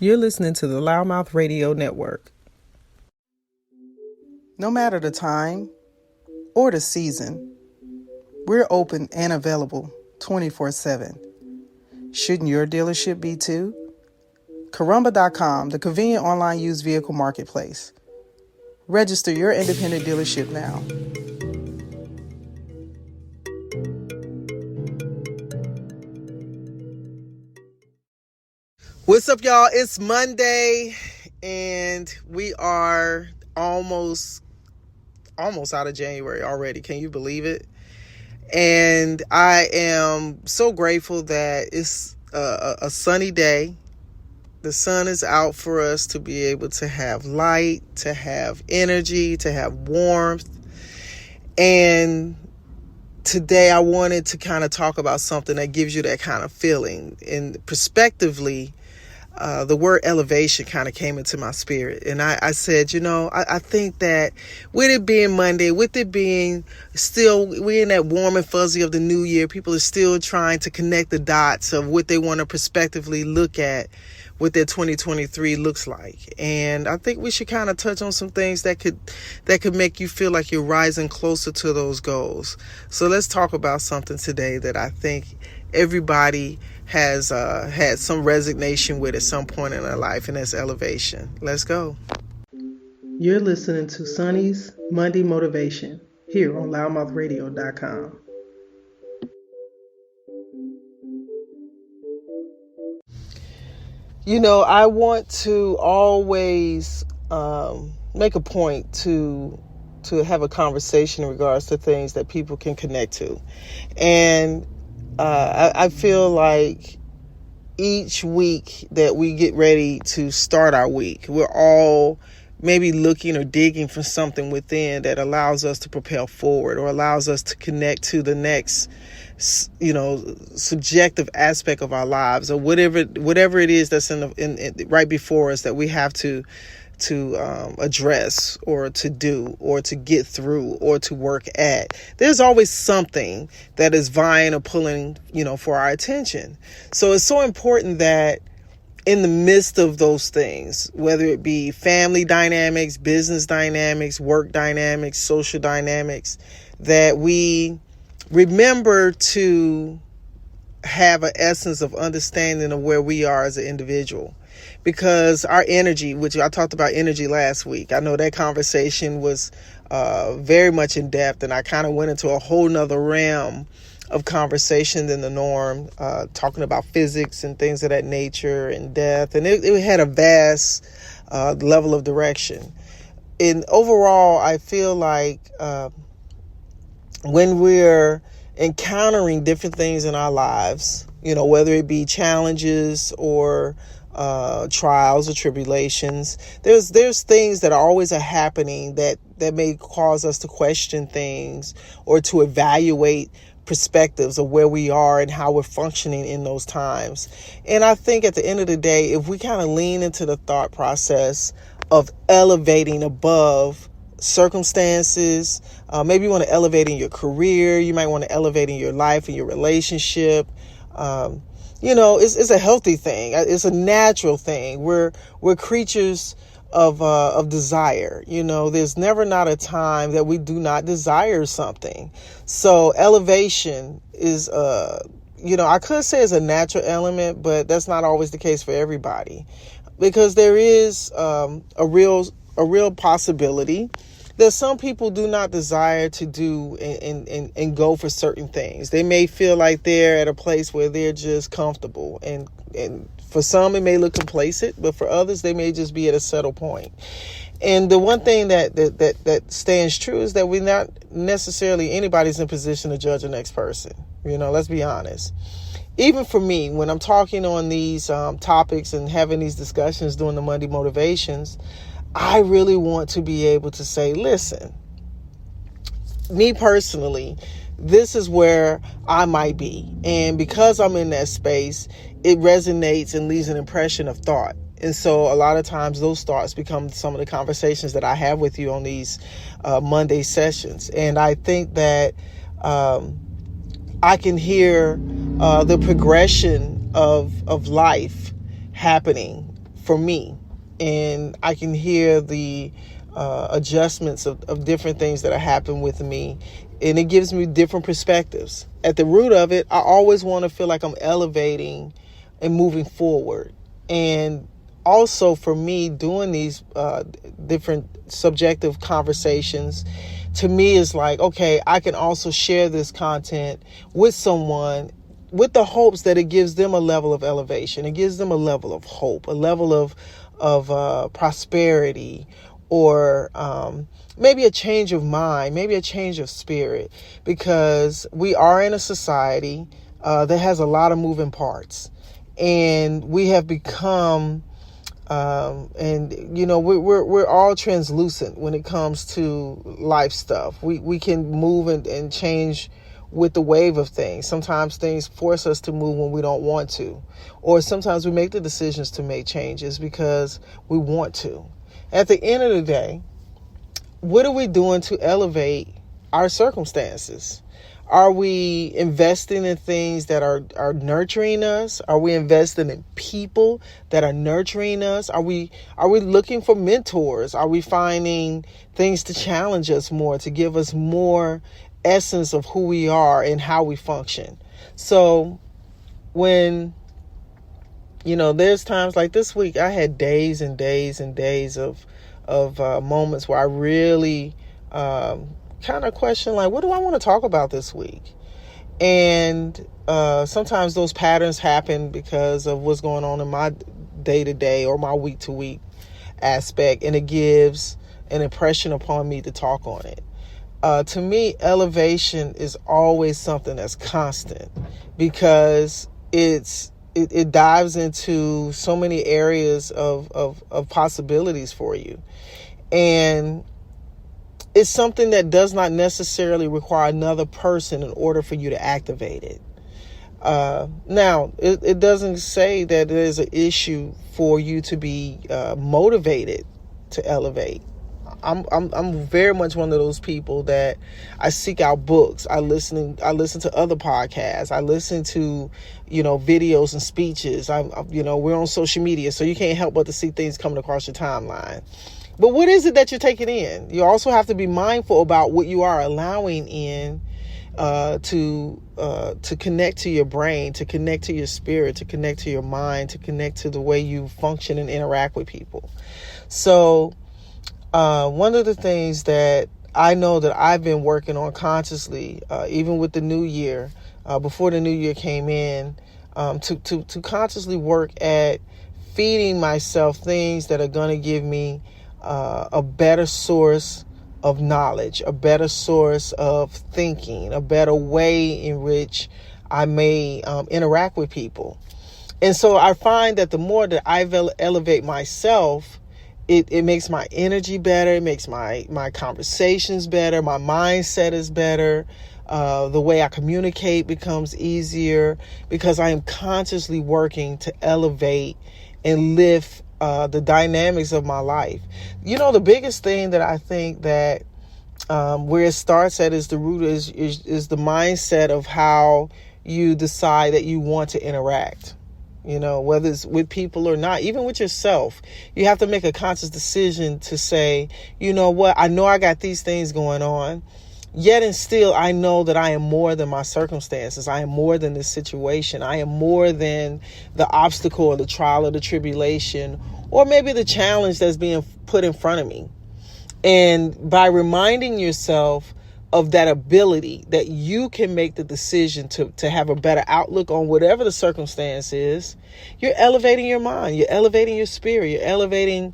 You're listening to the Loudmouth Radio Network. No matter the time or the season, we're open and available 24/7. Shouldn't your dealership be too? Carumba.com, the convenient online used vehicle marketplace. Register your independent dealership now. What's up, y'all? It's Monday, and we are almost out of January already. Can you believe it? And I am so grateful that it's a sunny day. The sun is out for us to be able to have light, to have energy, to have warmth. And today I wanted to kind of talk about something that gives you that kind of feeling. And prospectively, the word elevation kind of came into my spirit. And I said, I think that with it being Monday, with it being still, we're in that warm and fuzzy of the new year, people are still trying to connect the dots of what they want to prospectively look at what their 2023 looks like. And I think we should kind of touch on some things that could make you feel like you're rising closer to those goals. So let's talk about something today that I think everybody has had some resignation with at some point in their life, and that's elevation. Let's go. You're listening to Sonny's Monday Motivation here on loudmouthradio.com. I want to always make a point to have a conversation in regards to things that people can connect to. And I feel like each week that we get ready to start our week, we're all maybe looking or digging for something within that allows us to propel forward or allows us to connect to the next subjective aspect of our lives, or whatever it is that's in right before us that we have to address or to do or to get through or to work at. There's always something that is vying or pulling, for our attention. So it's so important that in the midst of those things, whether it be family dynamics, business dynamics, work dynamics, social dynamics, that we remember to have an essence of understanding of where we are as an individual. Because our energy, which I talked about energy last week, I know that conversation was very much in depth, and I kind of went into a whole nother realm of conversation than the norm, talking about physics and things of that nature and death. And it had a vast level of direction. And overall, I feel like when we're encountering different things in our lives, whether it be challenges or trials or tribulations, there's things that are always happening that may cause us to question things or to evaluate perspectives of where we are and how we're functioning in those times. And I think at the end of the day, if we kind of lean into the thought process of elevating above circumstances, maybe you want to elevate in your career, you might want to elevate in your life and your relationship. It's a healthy thing. It's a natural thing. We're creatures of desire. There's never not a time that we do not desire something. So elevation is, I could say it's a natural element, but that's not always the case for everybody, because there is a real possibility that some people do not desire to do and go for certain things. They may feel like they're at a place where they're just comfortable, and for some it may look complacent, but for others they may just be at a settled point. And the one thing that stands true is that we're not necessarily anybody's in position to judge the next person. Let's be honest. Even for me, when I'm talking on these topics and having these discussions during the Monday Motivations, I really want to be able to say, listen, me personally, this is where I might be. And because I'm in that space, it resonates and leaves an impression of thought. And so a lot of times those thoughts become some of the conversations that I have with you on these Monday sessions. And I think that I can hear the progression of life happening for me, and I can hear the adjustments of different things that have happened with me, and it gives me different perspectives. At the root of it, I always want to feel like I'm elevating and moving forward. And also for me, doing these different subjective conversations, to me is like, okay, I can also share this content with someone with the hopes that it gives them a level of elevation. It gives them a level of hope, a level of prosperity, or maybe a change of mind, maybe a change of spirit, because we are in a society that has a lot of moving parts, and we have become, and you know, we're all translucent when it comes to life stuff. We can move and change with the wave of things. Sometimes things force us to move when we don't want to, or sometimes we make the decisions to make changes because we want to. At the end of the day, what are we doing to elevate our circumstances? Are we investing in things that are nurturing us? Are we investing in people that are nurturing us? Are we looking for mentors? Are we finding things to challenge us more, to give us more essence of who we are and how we function? So when, you know, there's times like this week, I had days and days and days of moments where I really kind of question, like, what do I want to talk about this week? And sometimes those patterns happen because of what's going on in my day-to-day or my week-to-week aspect, and it gives an impression upon me to talk on it. To me, elevation is always something that's constant, because it dives into so many areas of possibilities for you. And it's something that does not necessarily require another person in order for you to activate it. Now, it doesn't say that there's an issue for you to be motivated to elevate. I'm very much one of those people that I seek out books. I listen to other podcasts. I listen to, you know, videos and speeches. We're on social media, so you can't help but to see things coming across your timeline. But what is it that you're taking in? You also have to be mindful about what you are allowing in to connect to your brain, to connect to your spirit, to connect to your mind, to connect to the way you function and interact with people. So one of the things that I know that I've been working on consciously, even with the new year, before the new year came in, to consciously work at feeding myself things that are going to give me a better source of knowledge, a better source of thinking, a better way in which I may interact with people. And so I find that the more that I elevate myself, it makes my energy better. It makes my conversations better. My mindset is better. The way I communicate becomes easier, because I am consciously working to elevate and lift the dynamics of my life. You know, the biggest thing that I think that where it starts at is the root is the mindset of how you decide that you want to interact. You know, whether it's with people or not, even with yourself, you have to make a conscious decision to say, you know what, I know I got these things going on, yet and still I know that I am more than my circumstances. I am more than this situation. I am more than the obstacle or the trial or the tribulation, or maybe the challenge that's being put in front of me. And by reminding yourself of that ability that you can make the decision to have a better outlook on whatever the circumstance is, you're elevating your mind, you're elevating your spirit, you're elevating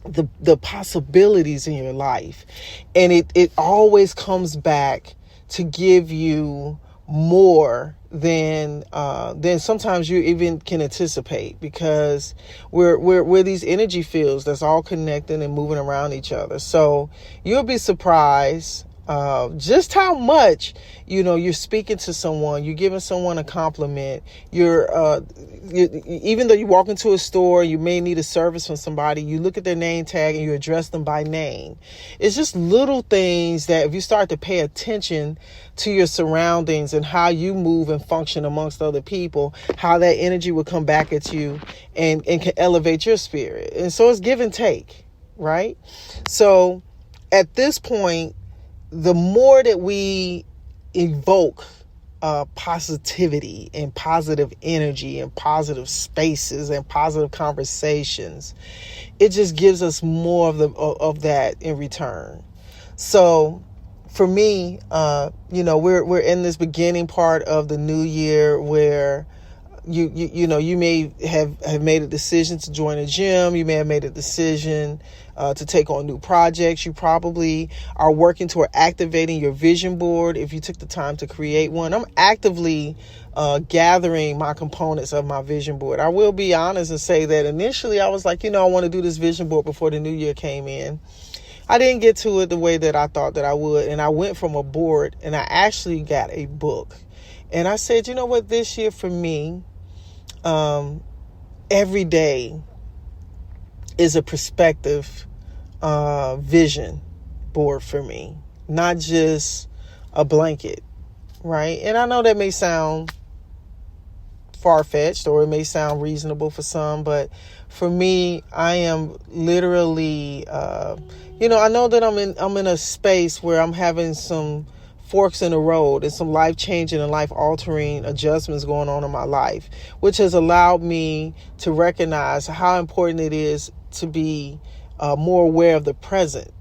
the possibilities in your life. And it always comes back to give you more than sometimes you even can anticipate, because we're these energy fields that's all connecting and moving around each other. So you'll be surprised just how much, you're speaking to someone, you're giving someone a compliment, even though you walk into a store, you may need a service from somebody, you look at their name tag and you address them by name. It's just little things that if you start to pay attention to your surroundings and how you move and function amongst other people, how that energy will come back at you and can elevate your spirit. And so it's give and take, right? So at this point, the more that we evoke positivity and positive energy and positive spaces and positive conversations, it just gives us more of that in return. So for me, we're in this beginning part of the new year where you may have made a decision to join a gym. You may have made a decision to take on new projects. You probably are working toward activating your vision board if you took the time to create one. I'm actively gathering my components of my vision board. I will be honest and say that initially I was like, I want to do this vision board before the new year came in. I didn't get to it the way that I thought that I would. And I went from a board and I actually got a book. And I said, you know what, this year for me, every day is a perspective vision board for me, not just a blanket, right? And I know that may sound far-fetched or it may sound reasonable for some, but for me, I am literally, I know that I'm in a space where I'm having some forks in the road and some life-changing and life-altering adjustments going on in my life, which has allowed me to recognize how important it is to be more aware of the present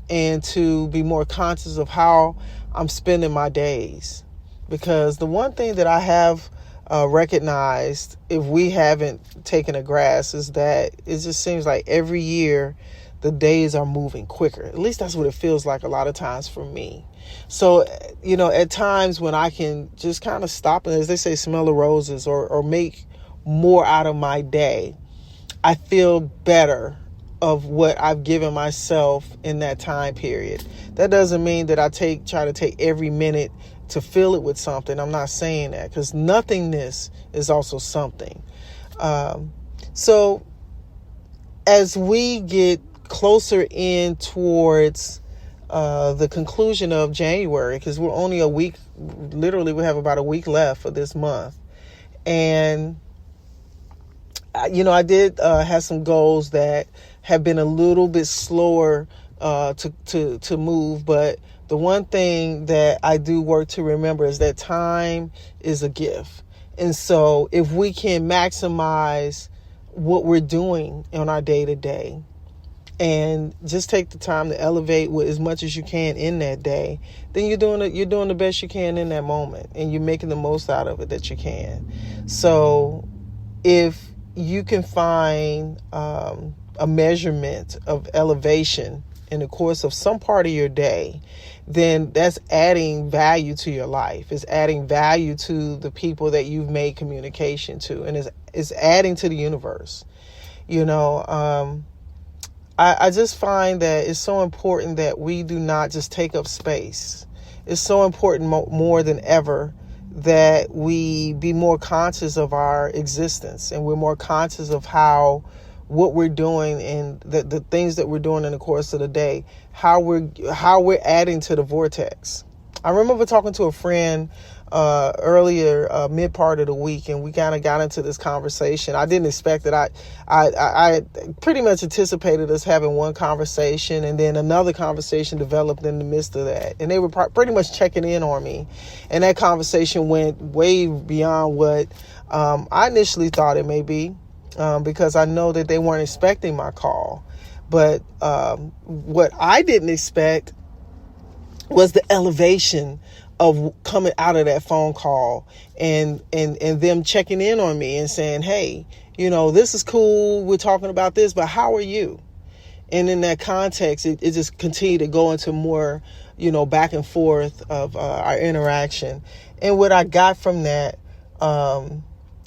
and to be more conscious of how I'm spending my days. Because the one thing that I have recognized, if we haven't taken a grasp, is that it just seems like every year the days are moving quicker. At least that's what it feels like a lot of times for me. So, at times when I can just kind of stop and, as they say, smell the roses or make more out of my day, I feel better of what I've given myself in that time period. That doesn't mean that I try to take every minute to fill it with something. I'm not saying that, because nothingness is also something. So as we get closer in towards the conclusion of January, because we're only a week, literally we have about a week left for this month. And, I did have some goals that have been a little bit slower to move. But the one thing that I do work to remember is that time is a gift. And so if we can maximize what we're doing on our day to day, and just take the time to elevate with as much as you can in that day, then you're doing the best you can in that moment, and you're making the most out of it that you can. So if you can find a measurement of elevation in the course of some part of your day, then that's adding value to your life. It's adding value to the people that you've made communication to, and it's adding to the universe. I just find that it's so important that we do not just take up space. It's so important more than ever that we be more conscious of our existence, and we're more conscious of what we're doing and the things that we're doing in the course of the day, how we're adding to the vortex. I remember talking to a friend earlier, mid part of the week, and we kind of got into this conversation. I didn't expect it. I pretty much anticipated us having one conversation, and then another conversation developed in the midst of that. And they were pretty much checking in on me. And that conversation went way beyond what I initially thought it may be, because I know that they weren't expecting my call. But what I didn't expect was the elevation of coming out of that phone call and them checking in on me and saying, hey, this is cool. We're talking about this, but how are you? And in that context, it just continued to go into more, back and forth of our interaction. And what I got from that,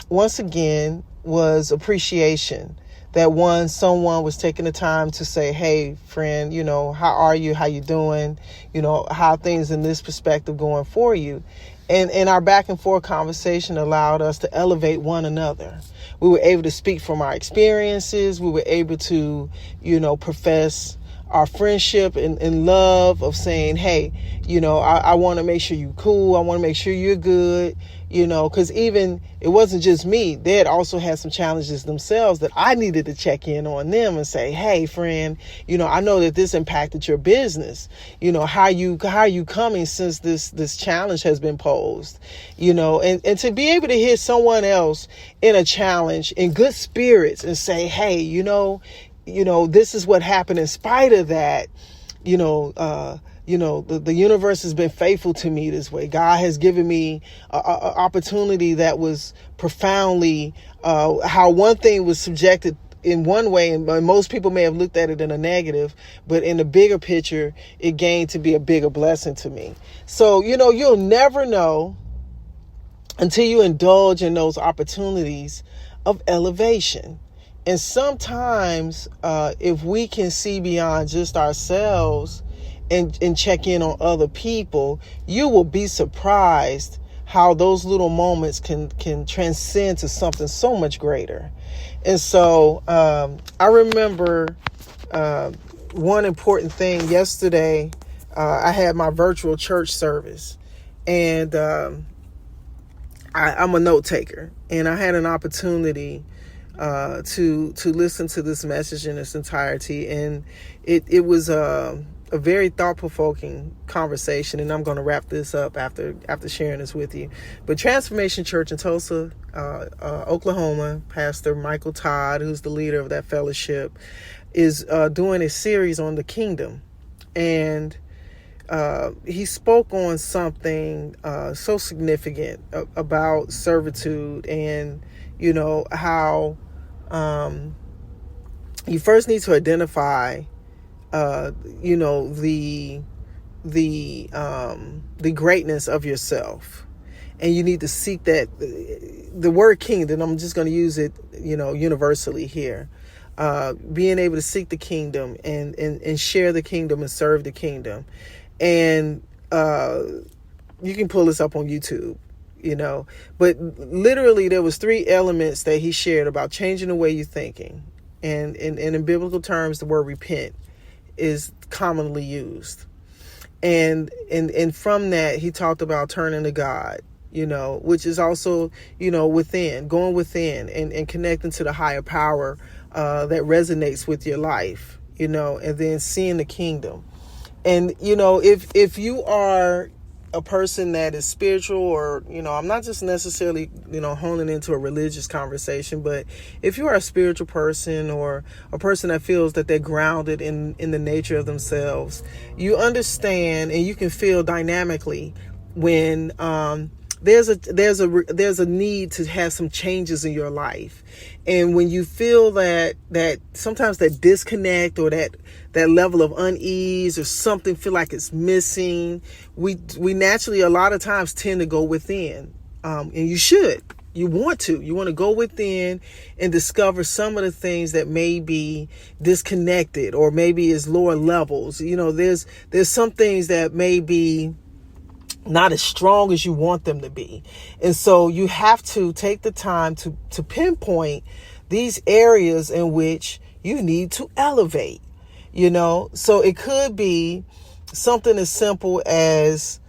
once again, was appreciation. that someone was taking the time to say, hey, friend, how are you? How you doing? How things in this perspective going for you? And our back and forth conversation allowed us to elevate one another. We were able to speak from our experiences. We were able to, profess our friendship and love of saying, hey, I want to make sure you're cool. I want to make sure you're good, because even it wasn't just me. They had also had some challenges themselves that I needed to check in on them and say, hey, friend, I know that this impacted your business. How you coming since this challenge has been posed, and to be able to hear someone else in a challenge in good spirits and say, hey, this is what happened in spite of that. The universe has been faithful to me this way. God has given me a opportunity that was profoundly, how one thing was subjected in one way, and most people may have looked at it in a negative, but in the bigger picture, it gained to be a bigger blessing to me. So, you'll never know until you indulge in those opportunities of elevation. And sometimes if we can see beyond just ourselves and check in on other people, you will be surprised how those little moments can transcend to something so much greater. And so I remember one important thing yesterday. I had my virtual church service, and I'm a note taker, and I had an opportunity to listen to this message in its entirety, and it was a very thought-provoking conversation, and I'm going to wrap this up after sharing this with you. But Transformation Church in Tulsa, Oklahoma, Pastor Michael Todd, who's the leader of that fellowship, is doing a series on the kingdom, and he spoke on something so significant about servitude, and how you first need to identify the greatness of yourself, and you need to seek that. The word kingdom, I'm just going to use it universally here, being able to seek the kingdom and share the kingdom and serve the kingdom. And you can pull this up on YouTube, but literally there was 3 elements that he shared about changing the way you're thinking. And in biblical terms, the word repent is commonly used. And from that, he talked about turning to God, which is also, going within and connecting to the higher power that resonates with your life, and then seeing the kingdom. And, if you are a person that is spiritual, or, I'm not just necessarily, honing into a religious conversation, but if you are a spiritual person or a person that feels that they're grounded in the nature of themselves, you understand and you can feel dynamically when there's a need to have some changes in your life. And when you feel that sometimes that disconnect or that level of unease or something feel like it's missing, we naturally a lot of times tend to go within. And you want to go within and discover some of the things that may be disconnected or maybe is lower levels. There's some things that may be not as strong as you want them to be. And so you have to take the time to pinpoint these areas in which you need to elevate, So it could be something as simple as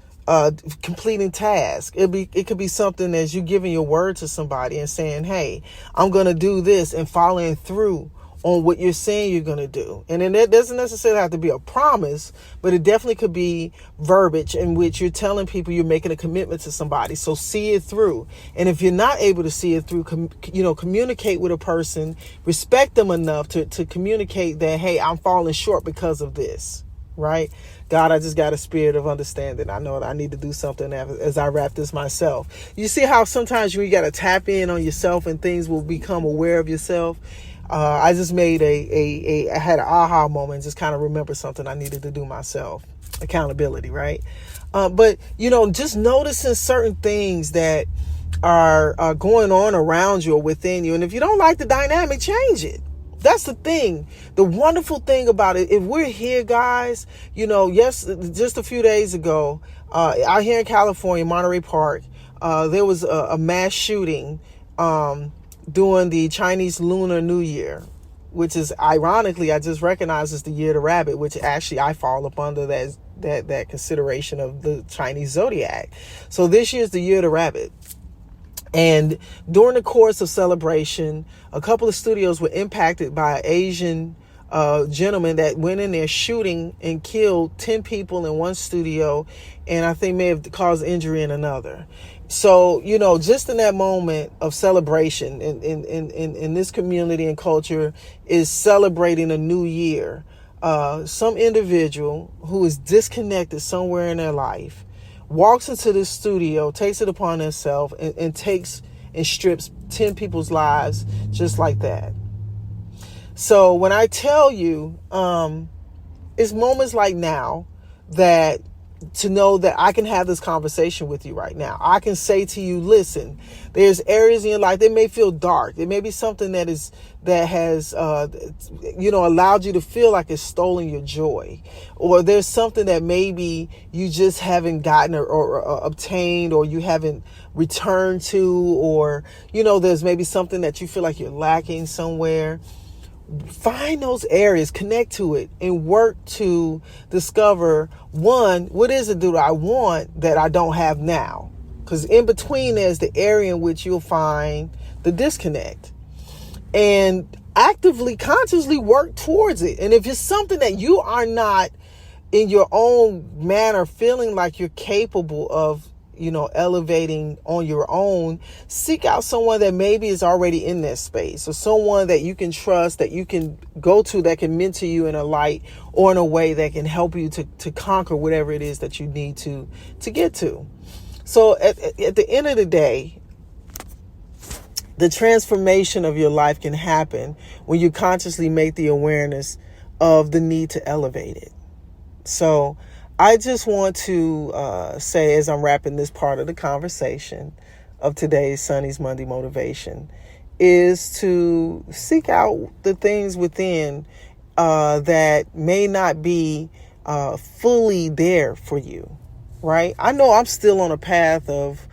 completing tasks. It could be something as you giving your word to somebody and saying, hey, I'm going to do this, and following through on what you're saying you're going to do. And then that doesn't necessarily have to be a promise, but it definitely could be verbiage in which you're telling people you're making a commitment to somebody. So see it through. And if you're not able to see it through, communicate with a person, respect them enough to communicate that, hey, I'm falling short because of this, right? God, I just got a spirit of understanding. I know that I need to do something as I wrap this myself. You see how sometimes you got to tap in on yourself and things will become aware of yourself. I just made I had an aha moment, just kind of remember something I needed to do myself. Accountability, right? But, just noticing certain things that are going on around you or within you. And if you don't like the dynamic, change it. That's the thing. The wonderful thing about it, if we're here, guys, yes, just a few days ago, out here in California, Monterey Park, there was a mass shooting during the Chinese Lunar New Year, which is ironically, I just recognized as the year of the rabbit, which actually I fall up under that consideration of the Chinese zodiac. So this year's the year of the rabbit. And during the course of celebration, a couple of studios were impacted by an Asian gentleman that went in there shooting and killed 10 people in one studio, and I think may have caused injury in another. So, just in that moment of celebration in this community and culture is celebrating a new year. Some individual who is disconnected somewhere in their life walks into this studio, takes it upon himself, and takes and strips 10 people's lives just like that. So when I tell you, it's moments like now that to know that I can have this conversation with you right now. I can say to you, listen, there's areas in your life that may feel dark. It may be something that has allowed you to feel like it's stolen your joy, or there's something that maybe you just haven't gotten or obtained, or you haven't returned to, or there's maybe something that you feel like you're lacking somewhere. Find those areas, connect to it, and work to discover, one, what is it that I want that I don't have now? Because in between there's the area in which you'll find the disconnect. And actively, consciously work towards it. And if it's something that you are not in your own manner feeling like you're capable of, elevating on your own, seek out someone that maybe is already in that space, or someone that you can trust, that you can go to, that can mentor you in a light or in a way that can help you to conquer whatever it is that you need to get to. So at the end of the day, the transformation of your life can happen when you consciously make the awareness of the need to elevate it. So I just want to say, as I'm wrapping this part of the conversation of today's Sonny's Monday Motivation, is to seek out the things within that may not be fully there for you, right? I know I'm still on a path of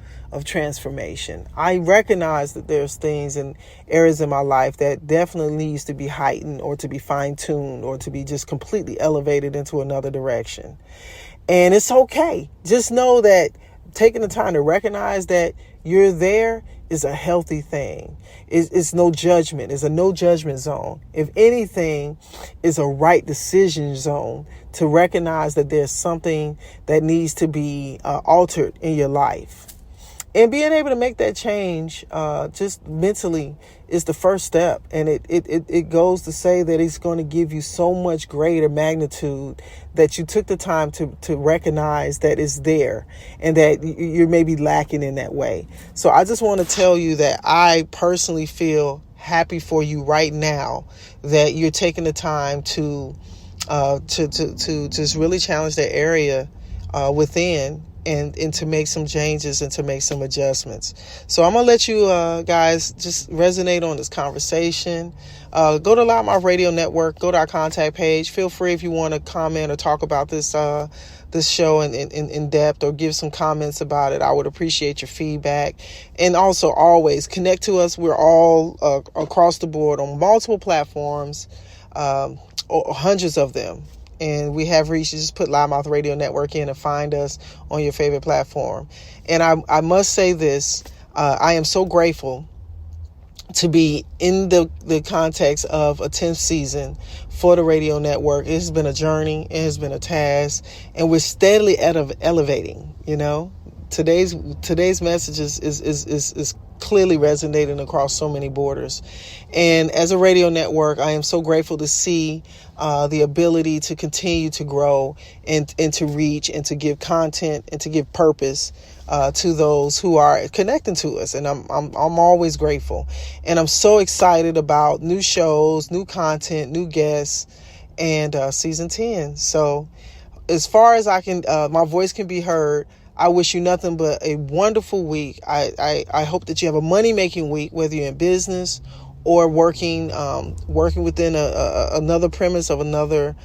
transformation. I recognize that there's things and areas in my life that definitely needs to be heightened, or to be fine-tuned, or to be just completely elevated into another direction. And it's okay. Just know that taking the time to recognize that you're there is a healthy thing. It's no judgment. It's a no judgment zone. If anything, it's a right decision zone to recognize that there's something that needs to be altered in your life. And being able to make that change just mentally is the first step. And it goes to say that it's going to give you so much greater magnitude that you took the time to recognize that it's there, and that you're maybe lacking in that way. So I just want to tell you that I personally feel happy for you right now that you're taking the time to just really challenge that area within, and to make some changes and to make some adjustments. So I'm going to let you guys just resonate on this conversation. Go to Loudmouth Radio Network, go to our contact page. Feel free if you want to comment or talk about this show in depth, or give some comments about it. I would appreciate your feedback. And also always connect to us. We're all across the board on multiple platforms, or hundreds of them. And we have reached, just put Loudmouth Radio Network in and find us on your favorite platform. And I must say this, I am so grateful to be in the context of a 10th season for the radio network. It has been a journey. It has been a task. And we're steadily elevating, Today's message is clearly resonating across so many borders. And as a radio network, I am so grateful to see the ability to continue to grow and to reach and to give content and to give purpose to those who are connecting to us. And I'm always grateful. And I'm so excited about new shows, new content, new guests, and season 10. So as far as I can, my voice can be heard, I wish you nothing but a wonderful week. I hope that you have a money-making week, whether you're in business or working within another premise of another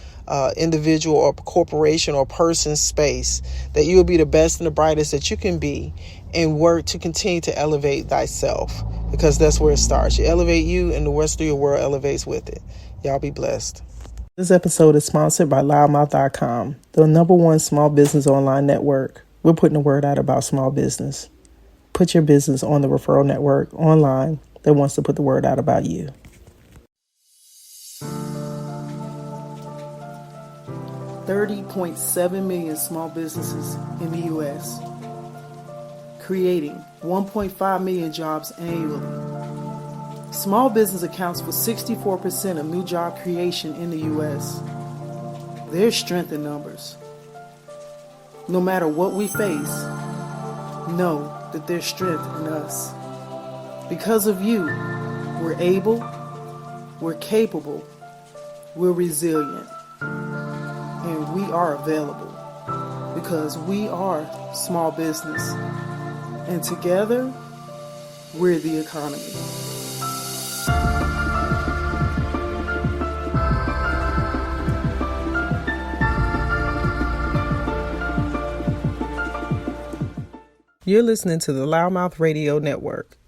individual or corporation or person's space, that you will be the best and the brightest that you can be, and work to continue to elevate thyself, because that's where it starts. You elevate you, and the rest of your world elevates with it. Y'all be blessed. This episode is sponsored by loudmouth.com, the #1 small business online network. We're putting the word out about small business. Put your business on the referral network online that wants to put the word out about you. 30.7 million small businesses in the U.S., creating 1.5 million jobs annually. Small business accounts for 64% of new job creation in the U.S. There's strength in numbers. No matter what we face, know that there's strength in us. Because of you, we're able, we're capable, we're resilient, and we are available, because we are small business, and together, we're the economy. You're listening to the Loudmouth Radio Network.